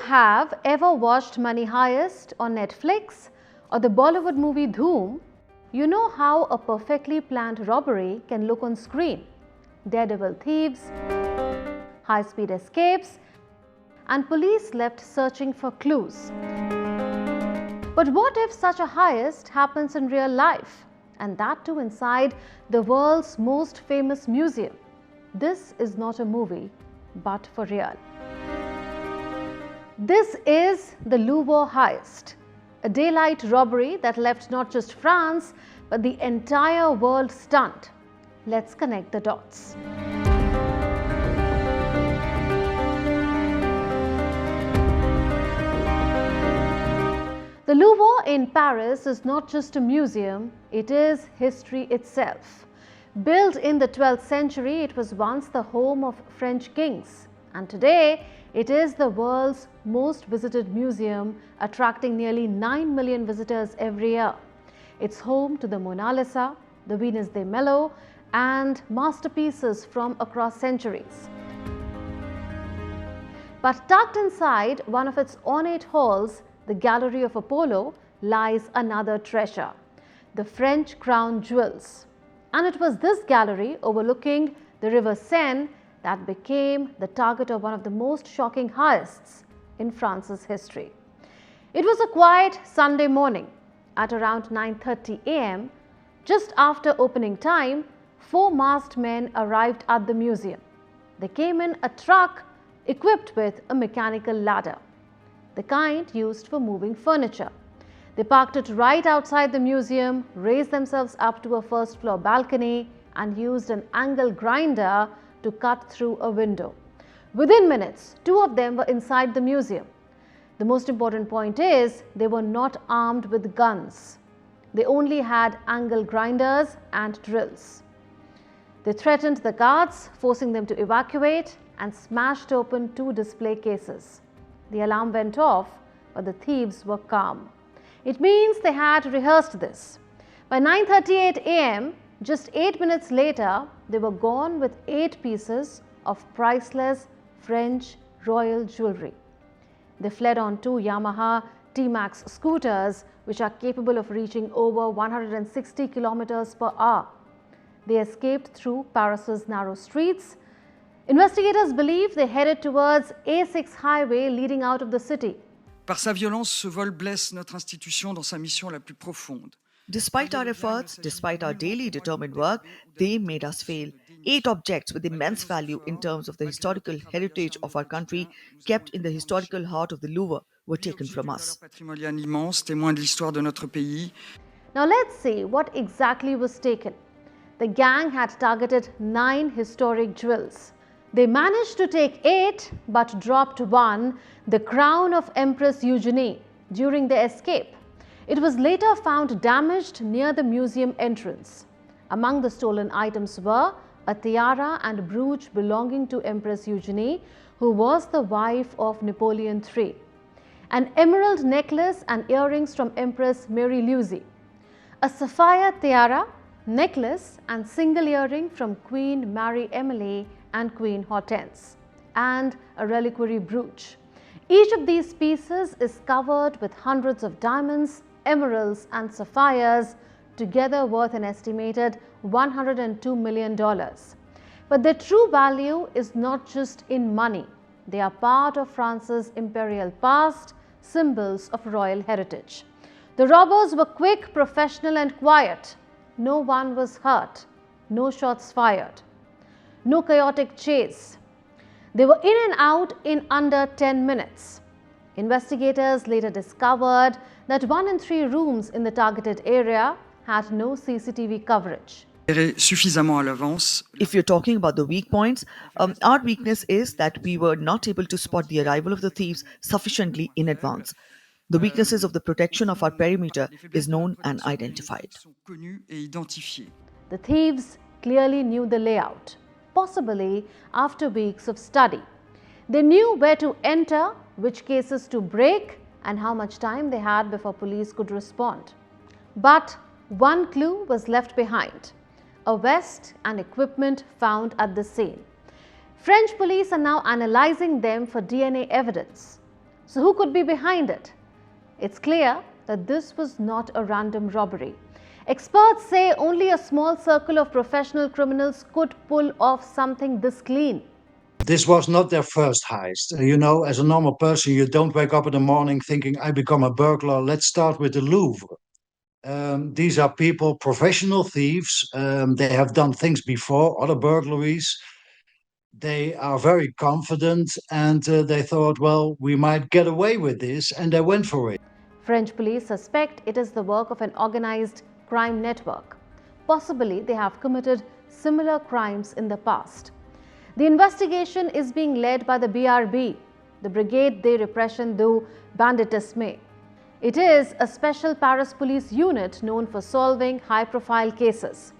have ever watched Money Heist on Netflix or the Bollywood movie Dhoom, you know how a perfectly planned robbery can look on screen. Daredevil thieves, high-speed escapes, and police left searching for clues. But what if such a heist happens in real life, and that too inside the world's most famous museum? This is not a movie, but for real. This is the Louvre Heist, a daylight robbery that left not just France, but the entire world stunned. Let's connect the dots. The Louvre in Paris is not just a museum, it is history itself. Built in the 12th century, it was once the home of French kings, and today it is the world's most visited museum, attracting nearly 9 million visitors every year. It's home to the Mona Lisa, the Venus de Milo, and masterpieces from across centuries. But tucked inside one of its ornate halls, the Gallery of Apollo, lies another treasure, the French crown jewels. And it was this gallery overlooking the river Seine that became the target of one of the most shocking heists in France's history. It was a quiet Sunday morning at around 9:30 a.m. Just after opening time, 4 masked men arrived at the museum. They came in a truck equipped with a mechanical ladder, the kind used for moving furniture. They parked it right outside the museum, raised themselves up to a first-floor balcony, and used an angle grinder to cut through a window. Within minutes, 2 of them were inside the museum. The most important point is they were not armed with guns. They only had angle grinders and drills. They threatened the guards, forcing them to evacuate, and smashed open 2 display cases. The alarm went off, but the thieves were calm. It means they had rehearsed this. By 9:38 a.m., just 8 minutes later, they were gone with 8 pieces of priceless French royal jewellery. They fled on 2 Yamaha T-Max scooters, which are capable of reaching over 160 kilometers per hour. They escaped through Paris's narrow streets. Investigators believe they headed towards A6 highway leading out of the city. Par sa violence, ce vol blesse notre institution dans sa mission la plus profonde. Despite our efforts, despite our daily determined work, they made us fail. 8 objects with immense value in terms of the historical heritage of our country, kept in the historical heart of the Louvre, were taken from us. Patrimonial immense, témoin de l'histoire de notre pays. Now let's see what exactly was taken. The gang had targeted 9 historic jewels. They managed to take 8 but dropped 1, the crown of Empress Eugenie, during the escape. It was later found damaged near the museum entrance. Among the stolen items were a tiara and brooch belonging to Empress Eugenie, who was the wife of Napoleon III, an emerald necklace and earrings from Empress Mary Louise, a sapphire tiara, necklace and single earring from Queen Marie Emily and Queen Hortense, and a reliquary brooch. Each of these pieces is covered with hundreds of diamonds, emeralds and sapphires, together worth an estimated $102 million. But their true value is not just in money. They are part of France's imperial past, symbols of royal heritage. The robbers were quick, professional and quiet. No one was hurt, no shots fired, no chaotic chase. They were in and out in under 10 minutes. Investigators later discovered that 1 in 3 rooms in the targeted area had no CCTV coverage. Suffisamment à l'avance. If you're talking about the weak points, our weakness is that we were not able to spot the arrival of the thieves sufficiently in advance. The weaknesses of the protection of our perimeter is known and identified. The thieves clearly knew the layout, possibly after weeks of study. They knew where to enter, which cases to break, and how much time they had before police could respond. But one clue was left behind: a vest and equipment found at the scene. French police are now analyzing them for DNA evidence. So who could be behind it? It's clear that this was not a random robbery. Experts say only a small circle of professional criminals could pull off something this clean. This was not their first heist. You know, as a normal person, you don't wake up in the morning thinking, I become a burglar. Let's start with the Louvre. These are people, professional thieves. They have done things before, other burglaries. They are very confident and they thought, well, we might get away with this, and they went for it. French police suspect it is the work of an organized crime network. Possibly they have committed similar crimes in the past. The investigation is being led by the BRB, the Brigade de Répression du Banditisme. It is a special Paris police unit known for solving high-profile cases.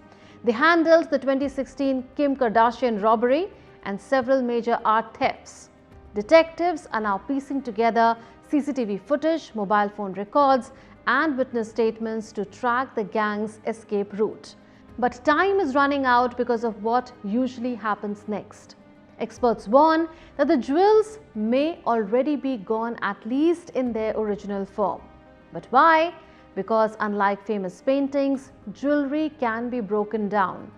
They handled the 2016 Kim Kardashian robbery and several major art thefts. Detectives are now piecing together CCTV footage, mobile phone records, and witness statements to track the gang's escape route. But time is running out because of what usually happens next. Experts warn that the jewels may already be gone, at least in their original form. But why? Because unlike famous paintings, jewelry can be broken down.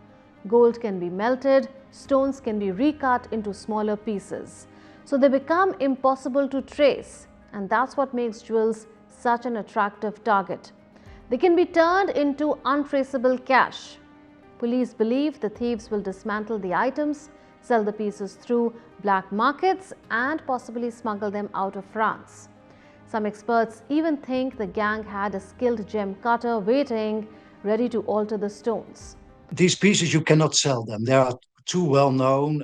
Gold can be melted, stones can be recut into smaller pieces. So they become impossible to trace, and that's what makes jewels such an attractive target. They can be turned into untraceable cash. Police believe the thieves will dismantle the items, sell the pieces through black markets, and possibly smuggle them out of France. Some experts even think the gang had a skilled gem cutter waiting, ready to alter the stones. These pieces, you cannot sell them. They are too well known.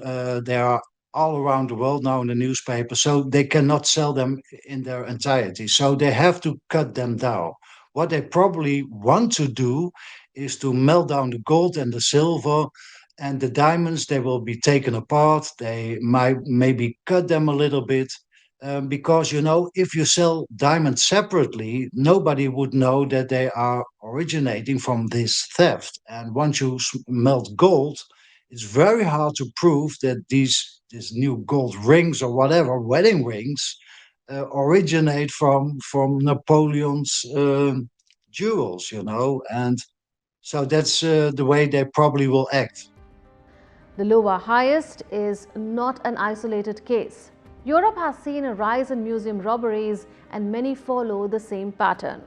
They are all around the world now in the newspaper, so they cannot sell them in their entirety. So they have to cut them down. What they probably want to do is to melt down the gold and the silver, and the diamonds, they will be taken apart. They might maybe cut them a little bit, because, you know, if you sell diamonds separately, nobody would know that they are originating from this theft. And once you melt gold, it's very hard to prove that these new gold rings or whatever, wedding rings, originate from Napoleon's jewels, you know. And so that's the way they probably will act. The Louvre Heist is not an isolated case. Europe has seen a rise in museum robberies, and many follow the same pattern.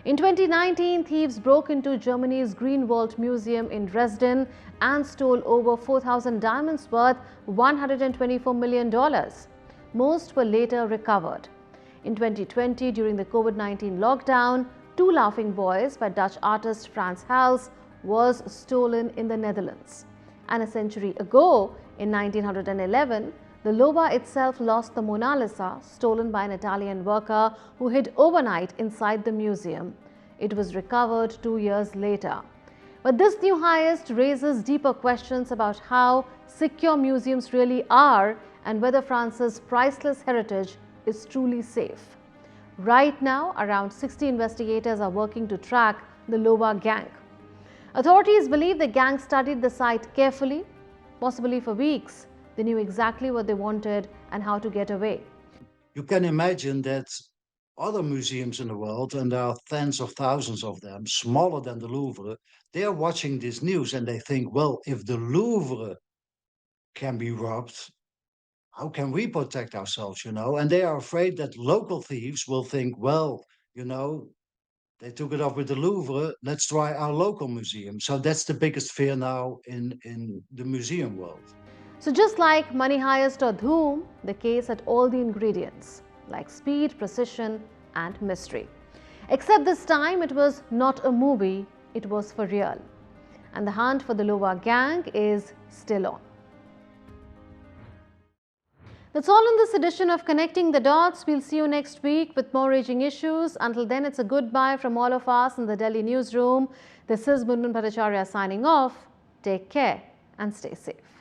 In 2019, thieves broke into Germany's Greenwald Museum in Dresden and stole over 4,000 diamonds worth $124 million. Most were later recovered. In 2020, during the COVID-19 lockdown, Two Laughing Boys by Dutch artist Frans Hals was stolen in the Netherlands. And a century ago, in 1911, the Louvre itself lost the Mona Lisa, stolen by an Italian worker who hid overnight inside the museum. It was recovered 2 years later. But this new heist raises deeper questions about how secure museums really are and whether France's priceless heritage is truly safe. Right now, around 60 investigators are working to track the Louvre gang. Authorities believe the gang studied the site carefully, possibly for weeks. They knew exactly what they wanted and how to get away. You can imagine that other museums in the world, and there are tens of thousands of them, smaller than the Louvre, they are watching this news and they think, well, if the Louvre can be robbed, how can we protect ourselves, you know? And they are afraid that local thieves will think, well, you know, they took it off with the Louvre, let's try our local museum. So that's the biggest fear now in the museum world. So just like Money Heist or Dhoom, the case had all the ingredients, like speed, precision, and mystery. Except this time it was not a movie, it was for real. And the hunt for the Louvre gang is still on. That's all in this edition of Connecting the Dots. We'll see you next week with more raging issues. Until then, it's a goodbye from all of us in the Delhi newsroom. This is Munmun Bhattacharya signing off. Take care and stay safe.